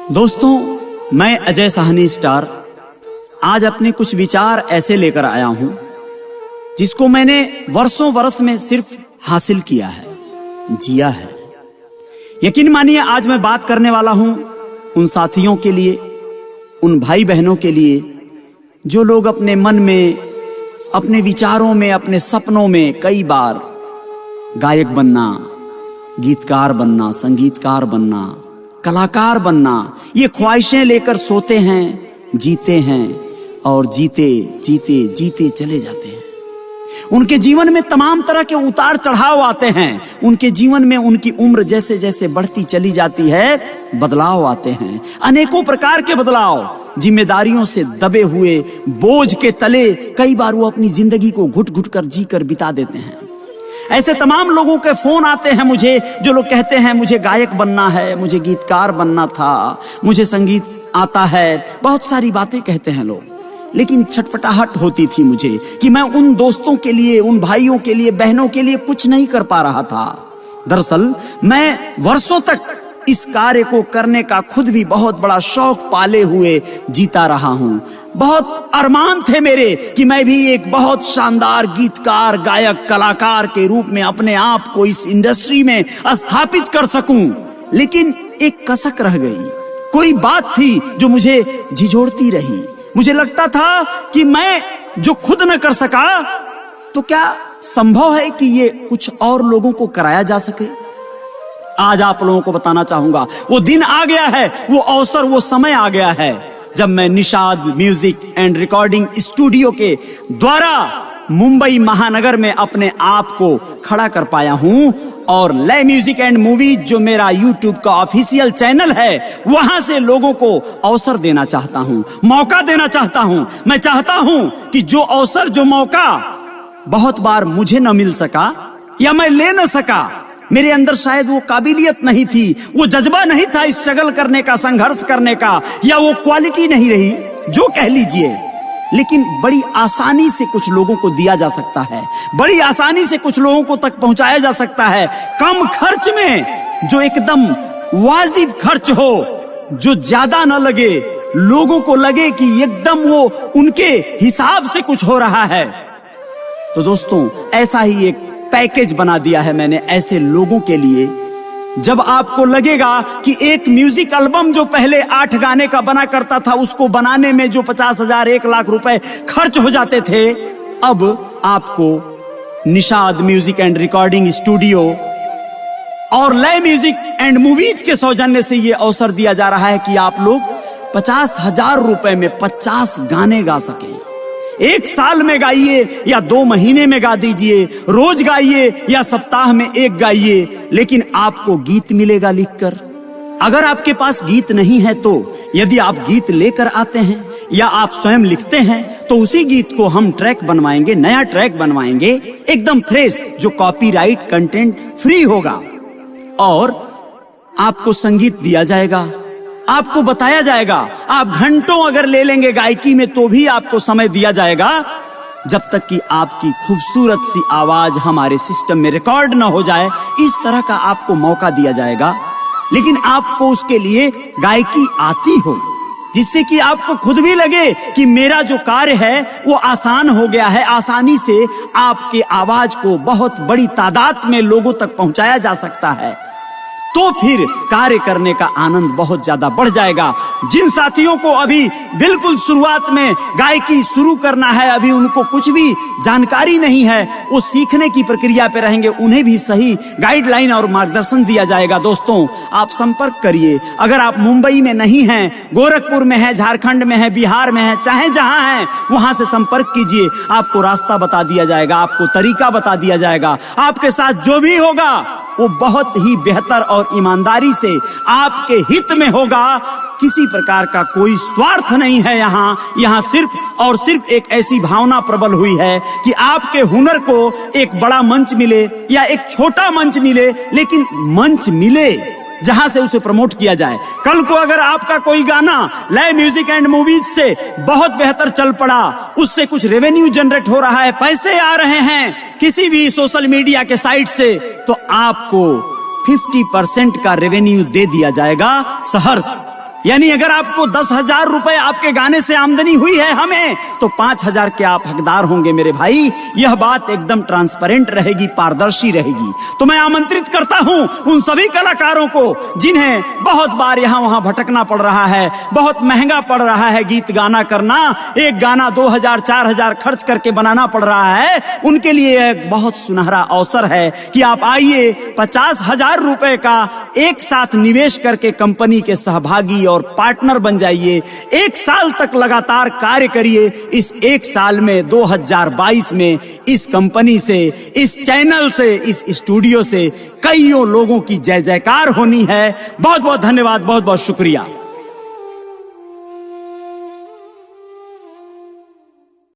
दोस्तों, मैं अजय साहनी स्टार आज अपने कुछ विचार ऐसे लेकर आया हूं जिसको मैंने वर्षों वर्ष में सिर्फ हासिल किया है, जिया है। यकीन मानिए आज मैं बात करने वाला हूं उन साथियों के लिए, उन भाई बहनों के लिए जो लोग अपने मन में, अपने विचारों में, अपने सपनों में कई बार गायक बनना, गीतकार बनना, संगीतकार बनना, कलाकार बनना, ये ख्वाहिशें लेकर सोते हैं, जीते हैं और जीते जीते जीते चले जाते हैं। उनके जीवन में तमाम तरह के उतार चढ़ाव आते हैं। उनके जीवन में उनकी उम्र जैसे जैसे बढ़ती चली जाती है, बदलाव आते हैं, अनेकों प्रकार के बदलाव। जिम्मेदारियों से दबे हुए बोझ के तले कई बार वो अपनी जिंदगी को घुट घुट कर जी कर बिता देते हैं। ऐसे तमाम लोगों के फोन आते हैं मुझे, जो लोग कहते हैं मुझे गायक बनना है, मुझे गीतकार बनना था, मुझे संगीत आता है, बहुत सारी बातें कहते हैं लोग। लेकिन छटपटाहट होती थी मुझे कि मैं उन दोस्तों के लिए, उन भाइयों के लिए, बहनों के लिए कुछ नहीं कर पा रहा था। दरअसल मैं वर्षों तक इस कार्य को करने का खुद भी बहुत बड़ा शौक पाले हुए जीता रहा हूं। बहुत अरमान थे मेरे कि मैं भी एक बहुत शानदार गीतकार, गायक, कलाकार के रूप में अपने आप को इस इंडस्ट्री में स्थापित कर सकूं। लेकिन एक कसक रह गई, कोई बात थी जो मुझे झिझोड़ती रही। मुझे लगता था कि मैं जो खुद न कर सका तो क्या संभव है कि ये कुछ और लोगों को कराया जा सके। आज आप लोगों को बताना चाहूंगा, वो दिन आ गया है, वो अवसर, वो समय आ गया है जब मैं Nishad music and recording studio के द्वारा मुंबई महानगर में अपने आप को खड़ा कर पाया हूं और लय म्यूजिक एंड मूवीज जो मेरा यूट्यूब का ऑफिशियल चैनल है, वहां से लोगों को अवसर देना चाहता हूं, मौका देना चाहता हूं। मैं चाहता हूं कि जो अवसर, जो मौका बहुत बार मुझे न मिल सका या मैं ले न सका, मेरे अंदर शायद वो काबिलियत नहीं थी, वो जज्बा नहीं था स्ट्रगल करने का, संघर्ष करने का, या वो क्वालिटी नहीं रही, जो कह लीजिए, लेकिन बड़ी आसानी से कुछ लोगों को दिया जा सकता है, बड़ी आसानी से कुछ लोगों को तक पहुंचाया जा सकता है, कम खर्च में, जो एकदम वाजिब खर्च हो, जो ज्यादा न लगे, लोगों को लगे कि एकदम वो उनके हिसाब से कुछ हो रहा है। तो दोस्तों, ऐसा ही एक पैकेज बना दिया है मैंने ऐसे लोगों के लिए। जब आपको लगेगा कि एक म्यूजिक एल्बम जो पहले 8 गाने का बना करता था, उसको बनाने में जो 50,000 1 लाख रुपए खर्च हो जाते थे, अब आपको Nishad music and recording studio और लय म्यूजिक एंड मूवीज के सौजन्य से यह अवसर दिया जा रहा है कि आप लोग 50,000 रुपए में 50 गाने गा सकें। एक साल में गाइए या 2 महीने में गा दीजिए, रोज गाइए या सप्ताह में 1 गाइए, लेकिन आपको गीत मिलेगा लिखकर। अगर आपके पास गीत नहीं है तो यदि आप गीत लेकर आते हैं या आप स्वयं लिखते हैं तो उसी गीत को हम ट्रैक बनवाएंगे, नया ट्रैक बनवाएंगे, एकदम फ्रेश, जो कॉपीराइट कंटेंट फ्री होगा, और आपको संगीत दिया जाएगा, आपको बताया जाएगा। आप घंटों अगर ले लेंगे गायकी में तो भी आपको समय दिया जाएगा, जब तक कि आपकी खूबसूरत सी आवाज हमारे सिस्टम में रिकॉर्ड ना हो जाए, इस तरह का आपको मौका दिया जाएगा। लेकिन आपको उसके लिए गायकी आती हो, जिससे कि आपको खुद भी लगे कि मेरा जो कार्य है वो आसान हो गया है, आसानी से आपके आवाज को बहुत बड़ी तादाद में लोगों तक पहुंचाया जा सकता है। तो फिर कार्य करने का आनंद बहुत ज्यादा बढ़ जाएगा। जिन साथियों को अभी बिल्कुल शुरुआत में गायकी शुरू करना है, अभी उनको कुछ भी जानकारी नहीं है, वो सीखने की प्रक्रिया पे रहेंगे, उन्हें भी सही गाइडलाइन और मार्गदर्शन दिया जाएगा। दोस्तों, आप संपर्क करिए। अगर आप मुंबई में नहीं हैं, गोरखपुर में हैं, झारखंड में हैं, बिहार में हैं, चाहे जहां हैं, वहां से संपर्क कीजिए। आपको रास्ता बता दिया जाएगा, आपको तरीका बता दिया जाएगा। आपके साथ जो भी होगा वो बहुत ही बेहतर और ईमानदारी से आपके हित में होगा। किसी प्रकार का कोई स्वार्थ नहीं है यहाँ सिर्फ और सिर्फ एक ऐसी भावना प्रबल हुई है कि आपके हुनर को एक बड़ा मंच मिले या एक छोटा मंच मिले, लेकिन मंच मिले जहां से उसे प्रमोट किया जाए। कल को अगर आपका कोई गाना लय म्यूजिक एंड मूवीज से बहुत बेहतर चल पड़ा, उससे कुछ रेवेन्यू जनरेट हो रहा है, पैसे आ रहे हैं किसी भी सोशल मीडिया के साइट से, तो आपको 50% का रेवेन्यू दे दिया जाएगा सहर्ष। यानी अगर आपको 10,000 रुपए आपके गाने से आमदनी हुई है हमें, तो 5,000 के आप हकदार होंगे मेरे भाई। यह बात एकदम ट्रांसपेरेंट रहेगी, पारदर्शी रहेगी। तो मैं आमंत्रित करता हूं उन सभी कलाकारों को जिन्हें बहुत बार यहां वहां भटकना पड़ रहा है, बहुत महंगा पड़ रहा है गीत गाना करना, एक गाना 2,000 4,000 खर्च करके बनाना पड़ रहा है, उनके लिए एक बहुत सुनहरा अवसर है कि आप आइए 50,000 रुपए का एक साथ निवेश करके कंपनी के सहभागी और पार्टनर बन जाइए। 1 साल तक लगातार कार्य करिए। इस 1 साल में 2022 में इस कंपनी से, इस चैनल से, इस स्टूडियो से कईयों लोगों की जय जयकार होनी है। बहुत बहुत धन्यवाद, बहुत बहुत शुक्रिया।